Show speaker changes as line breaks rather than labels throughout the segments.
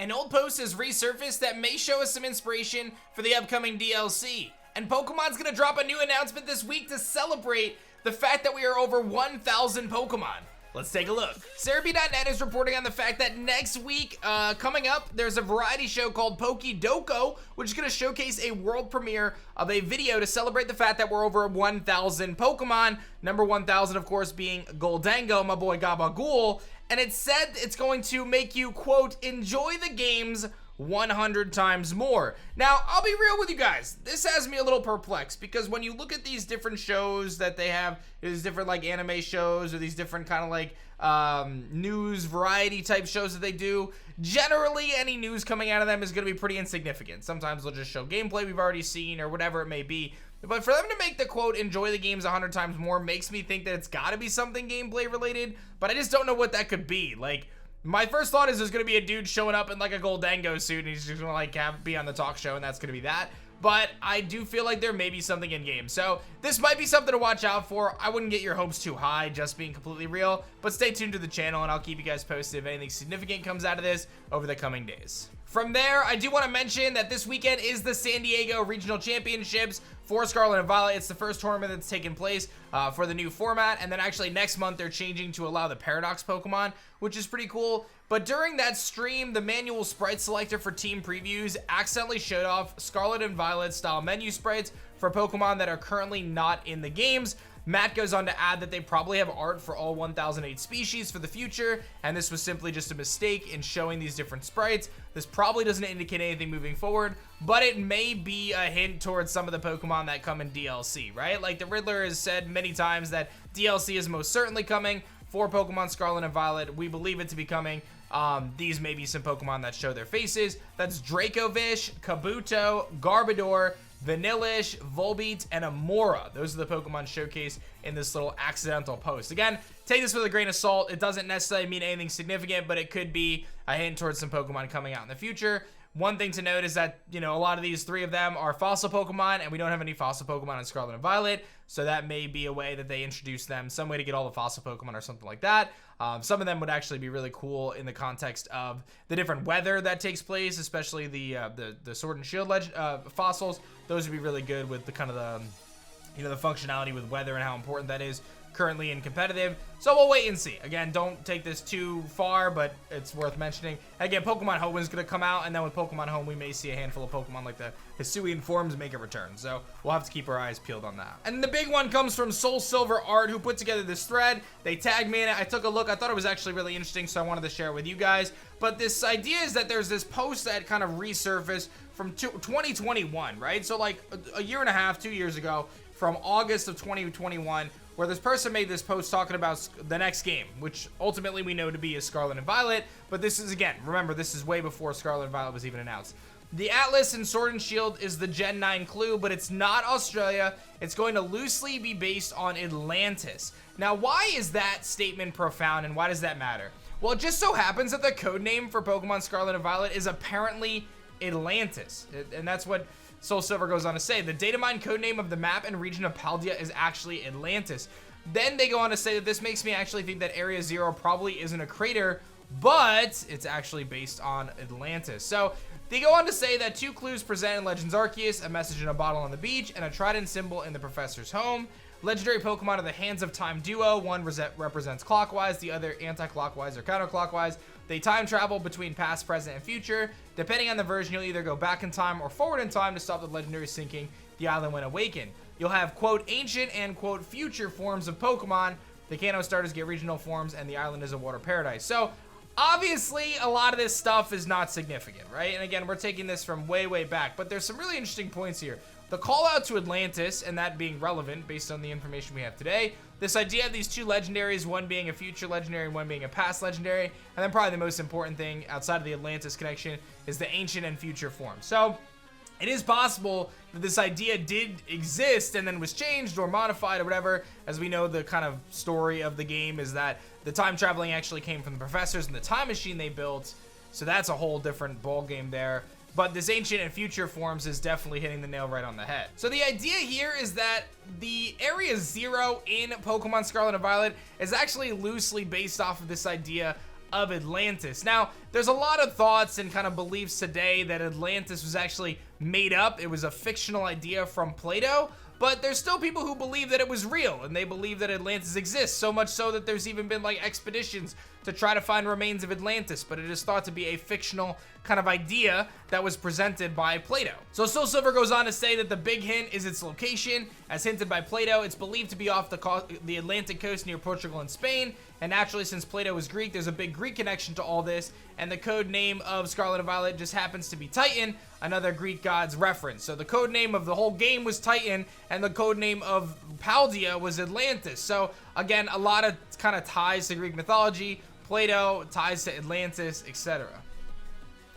An old post has resurfaced that may show us some inspiration for the upcoming DLC. And Pokemon's gonna drop a new announcement this week to celebrate the fact that we are over 1,000 Pokemon. Let's take a look. Cerebi.net is reporting on the fact that next week, coming up, there's a variety show called PokeDoko, which is gonna showcase a world premiere of a video to celebrate the fact that we're over 1,000 Pokemon. Number 1,000, of course, being Goldango, my boy Gabagool. And it said it's going to make you, quote, enjoy the games 100 times more. Now, I'll be real with you guys. This has me a little perplexed because when you look at these different shows that they have, these different like anime shows or these different kind of like news variety type shows that they do, generally any news coming out of them is going to be pretty insignificant. Sometimes they'll just show gameplay we've already seen or whatever it may be. But for them to make the quote, enjoy the games 100 times more, makes me think that it's got to be something gameplay related, but I just don't know what that could be. Like, my first thought is there's going to be a dude showing up in like a Goldango suit and he's just going to like be on the talk show and that's going to be that. But I do feel like there may be something in game. So this might be something to watch out for. I wouldn't get your hopes too high, just being completely real. But stay tuned to the channel and I'll keep you guys posted if anything significant comes out of this over the coming days. From there, I do want to mention that this weekend is the San Diego Regional Championships for Scarlet and Violet. It's the first tournament that's taken place for the new format. And then actually next month, they're changing to allow the Paradox Pokemon, which is pretty cool. But during that stream, the manual sprite selector for team previews accidentally showed off Scarlet and Violet style menu sprites for Pokemon that are currently not in the games. Matt goes on to add that they probably have art for all 1008 species for the future, and this was simply just a mistake in showing these different sprites. This probably doesn't indicate anything moving forward, but it may be a hint towards some of the Pokemon that come in DLC, right? Like the Riddler has said many times that DLC is most certainly coming for Pokemon Scarlet and Violet. We believe it to be coming. These may be some Pokemon that show their faces. That's Dracovish, Kabuto, Garbodor, Vanillish, Volbeat, and Amora. Those are the Pokemon showcased in this little accidental post. Again, take this with a grain of salt. It doesn't necessarily mean anything significant, but it could be a hint towards some Pokemon coming out in the future. One thing to note is that, you know, a lot of these three of them are fossil Pokemon, and we don't have any fossil Pokemon in Scarlet and Violet, so that may be a way that they introduce them, some way to get all the fossil Pokemon or something like that. Some of them would actually be really cool in the context of the different weather that takes place, especially the Sword and Shield fossils. Those would be really good with the kind of the, you know, the functionality with weather and how important that is currently in competitive. So we'll wait and see. Again, don't take this too far, but it's worth mentioning. Again, Pokemon Home is going to come out, and then with Pokemon Home, we may see a handful of Pokemon like the Hisuian forms make a return. So we'll have to keep our eyes peeled on that. And the big one comes from Soul Silver Art, who put together this thread. They tagged me in it. I took a look. I thought it was actually really interesting, so I wanted to share it with you guys. But this idea is that there's this post that kind of resurfaced from 2021, right? So like a year and a half, 2 years ago, from August of 2021, where this person made this post talking about the next game, which ultimately we know to be is Scarlet and Violet, but this is, again, remember, this is way before Scarlet and Violet was even announced. The Atlas in Sword and Shield is the Gen 9 clue, but it's not Australia. It's going to loosely be based on Atlantis. Now, why is that statement profound, and why does that matter? Well, it just so happens that the code name for Pokemon Scarlet and Violet is apparently Atlantis, and that's what Soul Silver goes on to say. The datamine codename of the map and region of Paldea is actually Atlantis. Then they go on to say that this makes me actually think that Area Zero probably isn't a crater, but it's actually based on Atlantis. So they go on to say that 2 clues present in Legends Arceus, a message in a bottle on the beach, and a trident symbol in the professor's home. Legendary Pokemon are the Hands of Time duo. One represents clockwise, the other anti-clockwise or counterclockwise. They time travel between past, present, and future. Depending on the version, you'll either go back in time or forward in time to stop the legendary sinking the island when awakened. You'll have, quote, ancient and, quote, future forms of Pokemon. The Kanto starters get regional forms, and the island is a water paradise. So, obviously, a lot of this stuff is not significant, right? And again, we're taking this from way, way back, but there's some really interesting points here. The call out to Atlantis, and that being relevant based on the information we have today. This idea of these 2 legendaries, one being a future legendary and one being a past legendary. And then probably the most important thing outside of the Atlantis connection is the ancient and future form. So it is possible that this idea did exist and then was changed or modified or whatever. As we know, the kind of story of the game is that the time traveling actually came from the professors and the time machine they built. So that's a whole different ball game there. But this ancient and future forms is definitely hitting the nail right on the head. So the idea here is that the Area Zero in Pokemon Scarlet and Violet is actually loosely based off of this idea of Atlantis. Now, there's a lot of thoughts and kind of beliefs today that Atlantis was actually made up. It was a fictional idea from Plato, but there's still people who believe that it was real, and they believe that Atlantis exists, so much so that there's even been like expeditions to try to find remains of Atlantis, but it is thought to be a fictional kind of idea that was presented by Plato. So Soul Silver goes on to say that the big hint is its location. As hinted by Plato, it's believed to be off the Atlantic coast near Portugal and Spain, and naturally, since Plato was Greek, there's a big Greek connection to all this, and the code name of Scarlet and Violet just happens to be Titan, another Greek god's reference. So the code name of the whole game was Titan, and the code name of Paldea was Atlantis. So again, a lot of kind of ties to Greek mythology, Plato, ties to Atlantis, etc.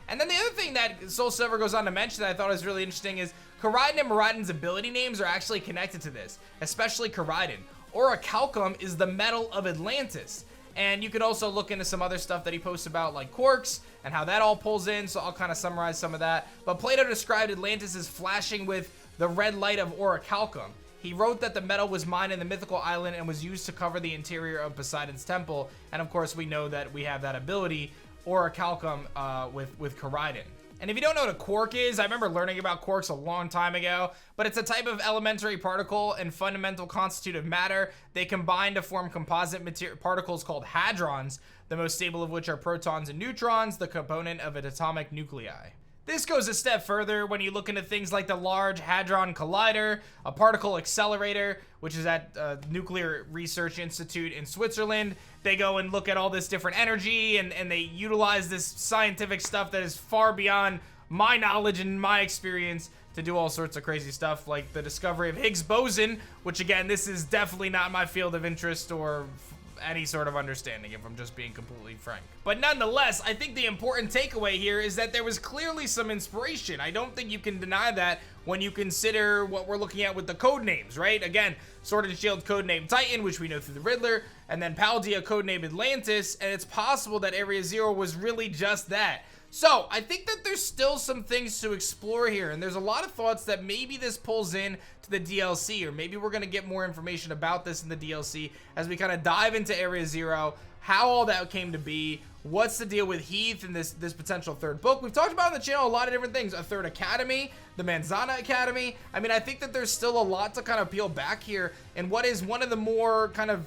And then the other thing that Soul Silver goes on to mention that I thought was really interesting is Koraidon and Miraidon's ability names are actually connected to this, especially Koraidon. Orichalcum is the metal of Atlantis. And you could also look into some other stuff that he posts about, like quarks and how that all pulls in, so I'll kind of summarize some of that. But Plato described Atlantis as flashing with the red light of Orichalcum. He wrote that the metal was mined in the mythical island and was used to cover the interior of Poseidon's temple. And of course, we know that we have that ability, Orichalcum, with Koraidon. And if you don't know what a quark is, I remember learning about quarks a long time ago, but it's a type of elementary particle and fundamental constitutive matter. They combine to form composite particles called hadrons, the most stable of which are protons and neutrons, the component of an atomic nuclei. This goes a step further when you look into things like the Large Hadron Collider, a particle accelerator, which is at Nuclear Research Institute in Switzerland. They go and look at all this different energy, and they utilize this scientific stuff that is far beyond my knowledge and my experience to do all sorts of crazy stuff, like the discovery of Higgs boson, which again, this is definitely not my field of interest or any sort of understanding, if I'm just being completely frank. But nonetheless, I think the important takeaway here is that there was clearly some inspiration. I don't think you can deny that when you consider what we're looking at with the code names, right? Again, Sword and Shield codename Titan, which we know through the Riddler, and then Paldea codename Atlantis, and it's possible that Area Zero was really just that. So, I think that there's still some things to explore here, and there's a lot of thoughts that maybe this pulls in to the DLC, or maybe we're going to get more information about this in the DLC as we kind of dive into Area Zero, how all that came to be, what's the deal with Heath and this potential third book. We've talked about on the channel a lot of different things, a third academy, the Manzana Academy. I mean, I think that there's still a lot to kind of peel back here, and what is one of the more kind of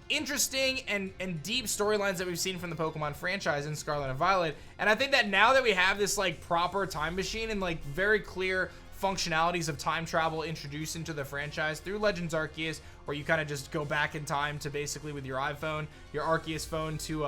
interesting and deep storylines that we've seen from the Pokemon franchise in Scarlet and Violet. And I think that now that we have this like proper time machine and like very clear functionalities of time travel introduced into the franchise through Legends Arceus, where you kind of just go back in time to basically with your iPhone, your Arceus phone to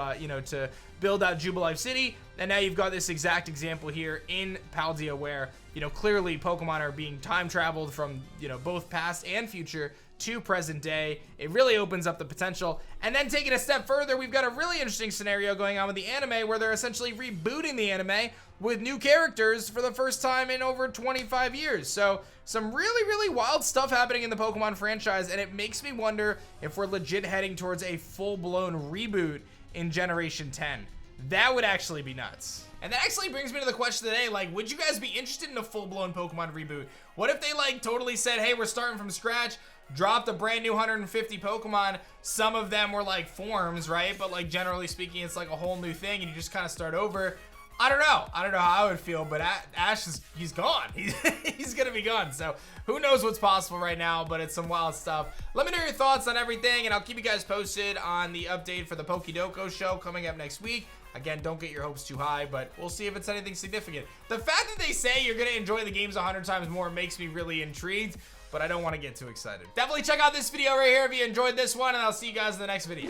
to build out Jubilife City. And now you've got this exact example here in Paldea where, clearly Pokemon are being time traveled from, both past and future to present day. It really opens up the potential. And then taking a step further, we've got a really interesting scenario going on with the anime where they're essentially rebooting the anime with new characters for the first time in over 25 years. So some really, really wild stuff happening in the Pokemon franchise, and it makes me wonder if we're legit heading towards a full-blown reboot in Generation 10. That would actually be nuts. And that actually brings me to the question today, like, would you guys be interested in a full-blown Pokemon reboot? What if they, like, totally said, hey, we're starting from scratch, dropped a brand new 150 Pokemon, some of them were, like, forms, right? But, like, generally speaking, it's, like, a whole new thing, and you just kind of start over. I don't know how I would feel, but Ash he's gone. He's gonna be gone. So who knows what's possible right now, but it's some wild stuff. Let me know your thoughts on everything, and I'll keep you guys posted on the update for the PokeDoko show coming up next week. Again, don't get your hopes too high, but we'll see if it's anything significant. The fact that they say you're gonna enjoy the games 100 times more makes me really intrigued, but I don't want to get too excited. Definitely check out this video right here if you enjoyed this one, and I'll see you guys in the next video.